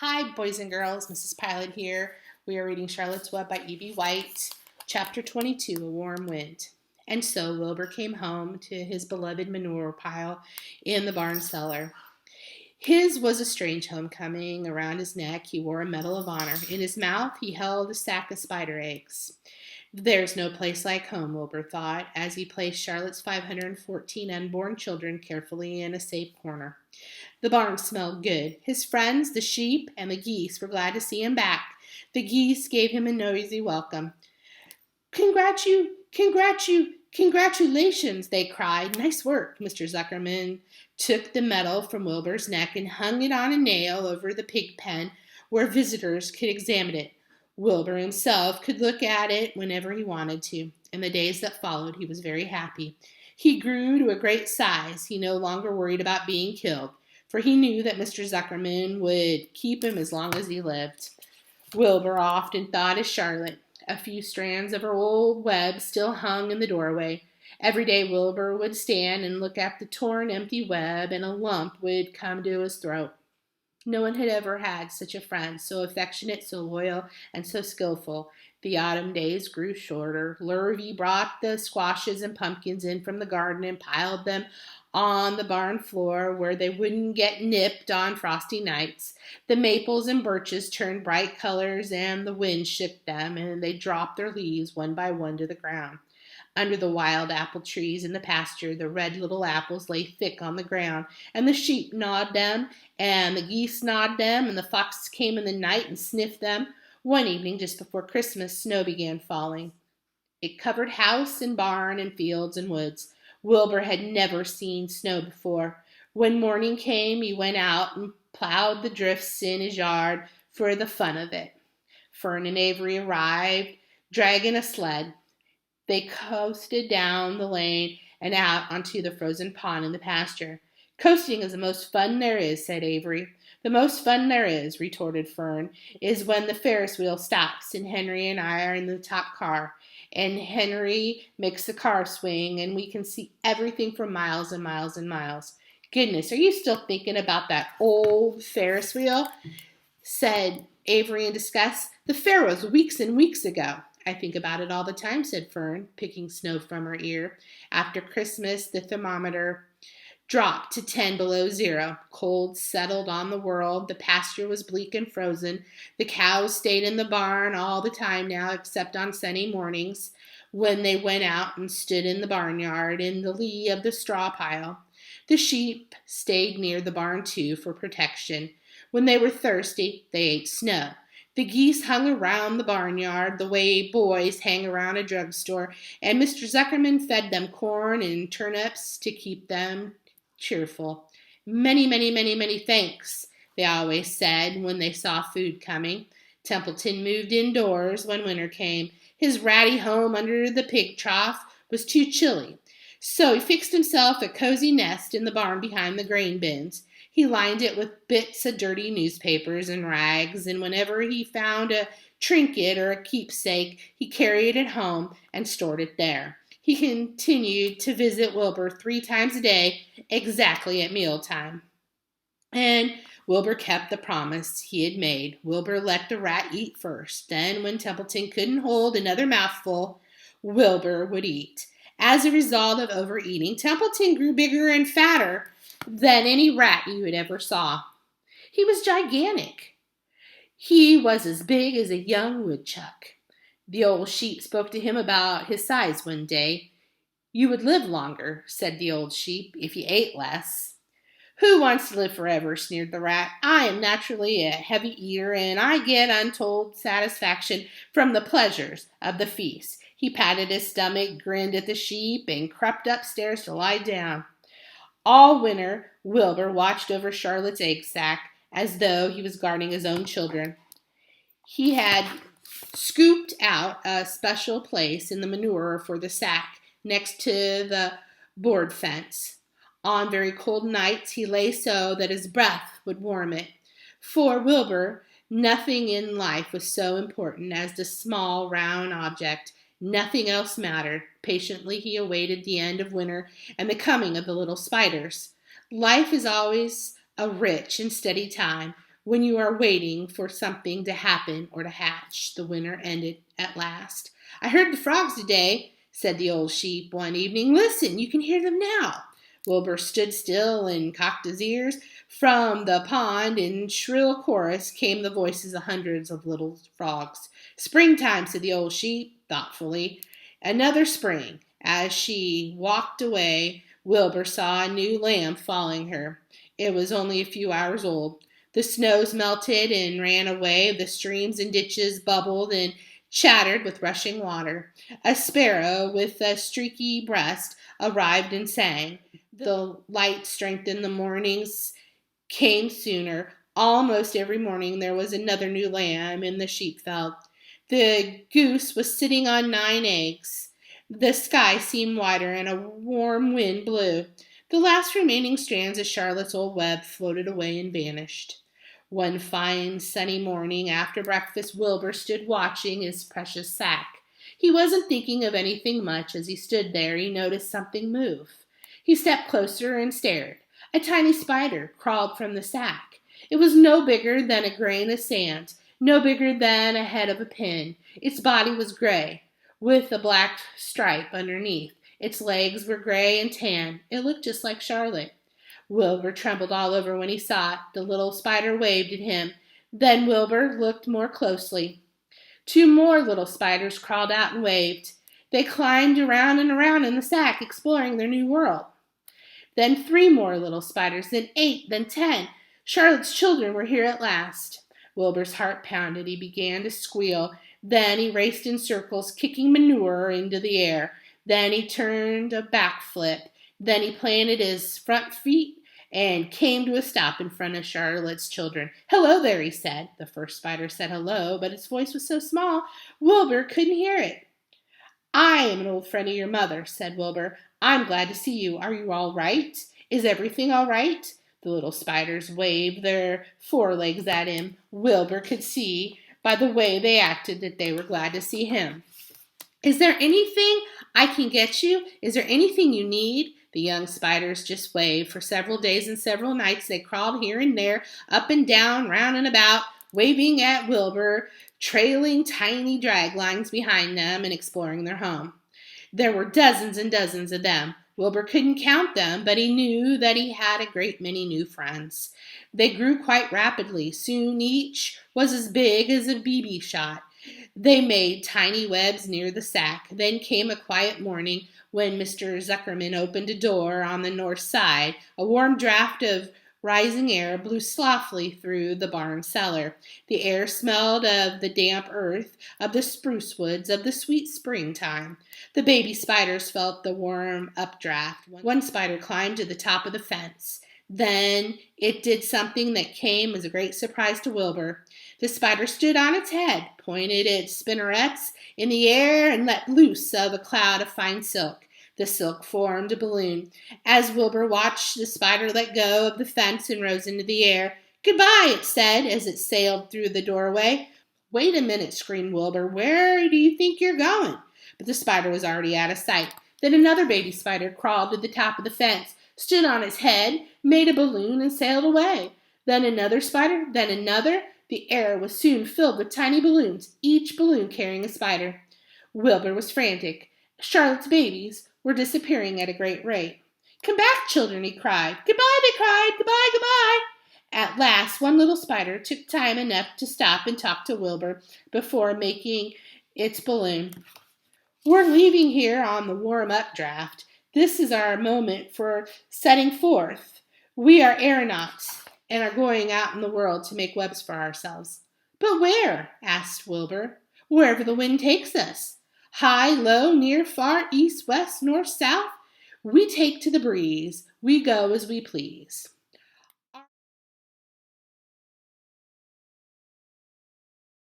Hi, boys and girls. Mrs. Pilat here. We are reading Charlotte's Web by E.B. White, Chapter 22, A Warm Wind. And so Wilbur came home to his beloved manure pile in the barn cellar. His was a strange homecoming. Around his neck he wore a medal of honor. In his mouth he held a sack of spider eggs. There's no place like home, Wilbur thought, as he placed Charlotte's 514 unborn children carefully in a safe corner. The barn smelled good. His friends, the sheep and the geese, were glad to see him back. The geese gave him a noisy welcome. Congratulations, they cried. Nice work. Mr. Zuckerman took the medal from Wilbur's neck and hung it on a nail over the pig pen where visitors could examine it. Wilbur himself could look at it whenever he wanted to. In the days that followed, he was very happy. He grew to a great size. He no longer worried about being killed, for he knew that Mr. Zuckerman would keep him as long as he lived. Wilbur often thought of Charlotte. A few strands of her old web still hung in the doorway. Every day Wilbur would stand and look at the torn, empty web, and a lump would come to his throat. No one had ever had such a friend, so affectionate, so loyal, and so skillful. The autumn days grew shorter. Lurvy brought the squashes and pumpkins in from the garden and piled them on the barn floor where they wouldn't get nipped on frosty nights. The maples and birches turned bright colors, and the wind shook them, and they dropped their leaves one by one to the ground. Under the wild apple trees in the pasture, the red little apples lay thick on the ground, and the sheep gnawed them, and the geese gnawed them, and the foxes came in the night and sniffed them. One evening, just before Christmas, snow began falling. It covered house and barn and fields and woods. Wilbur had never seen snow before. When morning came, he went out and plowed the drifts in his yard for the fun of it. Fern and Avery arrived, dragging a sled. They coasted down the lane and out onto the frozen pond in the pasture. Coasting is the most fun there is, said Avery. The most fun there is, retorted Fern, is when the Ferris wheel stops and Henry and I are in the top car. And Henry makes the car swing and we can see everything for miles and miles and miles. Goodness, are you still thinking about that old Ferris wheel? Said Avery in disgust. The fair was weeks and weeks ago. I think about it all the time, said Fern, picking snow from her ear. After Christmas, the thermometer dropped to 10 below zero. Cold settled on the world. The pasture was bleak and frozen. The cows stayed in the barn all the time now, except on sunny mornings when they went out and stood in the barnyard in the lee of the straw pile. The sheep stayed near the barn, too, for protection. When they were thirsty, they ate snow. The geese hung around the barnyard the way boys hang around a drugstore, and Mr. Zuckerman fed them corn and turnips to keep them cheerful. Many, many, many, many thanks, they always said when they saw food coming. Templeton moved indoors when winter came. His ratty home under the pig trough was too chilly, so he fixed himself a cozy nest in the barn behind the grain bins. He lined it with bits of dirty newspapers and rags, and whenever he found a trinket or a keepsake, he carried it home and stored it there. He continued to visit Wilbur 3 times a day, exactly at mealtime. And Wilbur kept the promise he had made. Wilbur let the rat eat first. Then, when Templeton couldn't hold another mouthful, Wilbur would eat. As a result of overeating, Templeton grew bigger and fatter than any rat you had ever saw. He was gigantic. He was as big as a young woodchuck. The old sheep spoke to him about his size one day. You would live longer, said the old sheep, if you ate less. Who wants to live forever, sneered the rat. I am naturally a heavy eater, and I get untold satisfaction from the pleasures of the feast. He patted his stomach, grinned at the sheep, and crept upstairs to lie down. All winter, Wilbur watched over Charlotte's egg sack as though he was guarding his own children. He had scooped out a special place in the manure for the sack next to the board fence. On very cold nights, he lay so that his breath would warm it. For Wilbur, nothing in life was so important as the small, round object. Nothing else mattered. Patiently he awaited the end of winter and the coming of the little spiders. Life is always a rich and steady time. when you are waiting for something to happen or to hatch. The winter ended at last. I heard the frogs today, said the old sheep one evening. Listen, you can hear them now. Wilbur stood still and cocked his ears. From the pond, in shrill chorus, came the voices of hundreds of little frogs. Springtime, said the old sheep, thoughtfully. Another spring. As she walked away, Wilbur saw a new lamb following her. It was only a few hours old. The snows melted and ran away. The streams and ditches bubbled and chattered with rushing water. A sparrow with a streaky breast arrived and sang. The light strengthened. The mornings came sooner. Almost every morning there was another new lamb in the sheepfold. The goose was sitting on 9 eggs. The sky seemed wider and a warm wind blew. The last remaining strands of Charlotte's old web floated away and vanished. One fine sunny morning after breakfast, Wilbur stood watching his precious sack. He wasn't thinking of anything much. As he stood there, he noticed something move. He stepped closer and stared. A tiny spider crawled from the sack. It was no bigger than a grain of sand, no bigger than a head of a pin. Its body was gray, with a black stripe underneath. Its legs were gray and tan. It looked just like Charlotte. Wilbur trembled all over when he saw it. The little spider waved at him. Then Wilbur looked more closely. 2 more little spiders crawled out and waved. They climbed around and around in the sack, exploring their new world. Then 3 more little spiders, then 8, then 10. Charlotte's children were here at last. Wilbur's heart pounded. He began to squeal. Then he raced in circles, kicking manure into the air. Then he turned a backflip. Then he planted his front feet and came to a stop in front of Charlotte's children. Hello there, he said. The first spider said hello, but its voice was so small, Wilbur couldn't hear it. I am an old friend of your mother, said Wilbur. I'm glad to see you. Are you all right? Is everything all right? The little spiders waved their forelegs at him. Wilbur could see by the way they acted that they were glad to see him. Is there anything I can get you? Is there anything you need? The young spiders just waved. For several days and several nights they crawled here and there, up and down, round and about, waving at Wilbur, trailing tiny drag lines behind them and exploring their home. There were dozens and dozens of them. Wilbur couldn't count them, but he knew that he had a great many new friends. They grew quite rapidly. Soon each was as big as a BB shot. They made tiny webs near the sack. Then came a quiet morning when Mr. Zuckerman opened a door on the north side. A warm draft of rising air blew softly through the barn cellar. The air smelled of the damp earth, of the spruce woods, of the sweet springtime. The baby spiders felt the warm updraft. One spider climbed to the top of the fence. Then it did something that came as a great surprise to Wilbur. The spider stood on its head, pointed its spinnerets in the air, and let loose of a cloud of fine silk. The silk formed a balloon. As Wilbur watched, the spider let go of the fence and rose into the air. Goodbye, it said as it sailed through the doorway. Wait a minute, screamed Wilbur. Where do you think you're going? But the spider was already out of sight. Then another baby spider crawled to the top of the fence, stood on its head, made a balloon, and sailed away. Then another spider, then another. The air was soon filled with tiny balloons, each balloon carrying a spider. Wilbur was frantic. Charlotte's babies were disappearing at a great rate. Come back, children, he cried. Goodbye, they cried. Goodbye, goodbye. At last, one little spider took time enough to stop and talk to Wilbur before making its balloon. We're leaving here on the warm updraft. This is our moment for setting forth. We are aeronauts and are going out in the world to make webs for ourselves. But where? Asked Wilbur. Wherever the wind takes us. High, low, near, far, east, west, north, south. We take to the breeze. We go as we please.